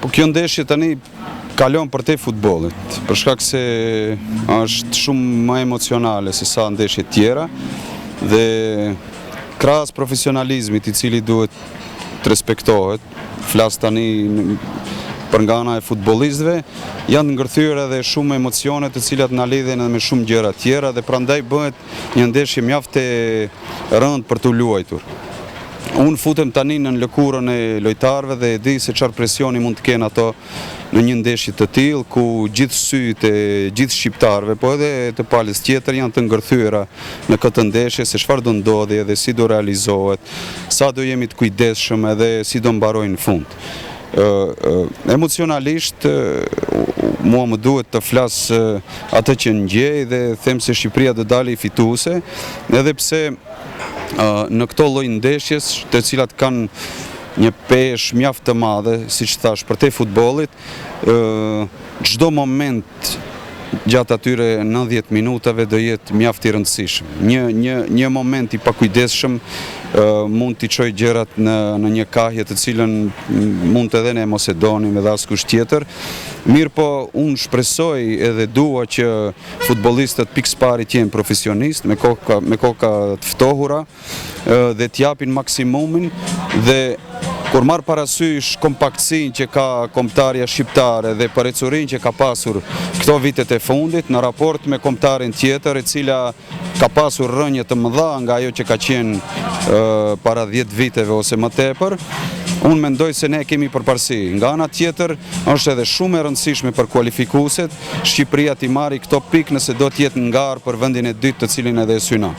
Po kjo ndeshje tani kalon për te futbollit, për shkak se është shumë më emocionale se sa ndeshje tjera dhe krahas profesionalizmit i cili duhet të respektohet, flas tani për nga ana e futbollistëve, janë ngërthyer edhe shumë emocione të cilat na lidhen edhe me shumë gjëra tjera dhe prandaj bëhet një ndeshje mjaft e rëndë për të luajtur. Unë futem tani në lëkurën e lojtarëve dhe e di se çfarë presioni mund të kenë ato në një ndeshje të tillë ku gjithë sytë e gjithë shqiptarëve, po edhe të palës tjetër janë të ngërthyera në këtë ndeshje se çfarë do ndodhi edhe si do realizohet, sa do jemi të kujdesshëm edhe si do mbarojë në fund. Emocionalisht mua më duhet të flas atë që ngjej dhe them se Shqipëria do dalë fituese, edhe pse në këto lloj ndeshjes, të cilat kanë një peshë mjaft të madhe, siç thash, për te futbollit, çdo moment gjatë atyre 90 minutave do jetë mjaft i rëndësishëm. Një moment i pakujdesshëm mund t'i çojë gjërat në një kahje të cilën mund edhe ne mos e donim edhe askush tjetër. Mirë po, unë shpresoj edhe dua që futbollistët pikëspari të jenë profesionistë, me koka të ftohura dhe t'japin maksimumin dhe kur marr parasysh kompaktësinë që ka kombëtarja shqiptare dhe përrecurinë që ka pasur këto vitet e fundit në raport me kombëtarin tjetër e cila ka pasur rënje të mëdha nga ajo që ka qenë para 10 viteve ose më tepër, unë mendoj se ne kemi përparësi. Nga ana tjetër është edhe shumë e rëndësishme për kualifikuesit Shqipëria t'i marrë këto pikë nëse do të jetë ngarë për vendin e dytë të cilin edhe e synon.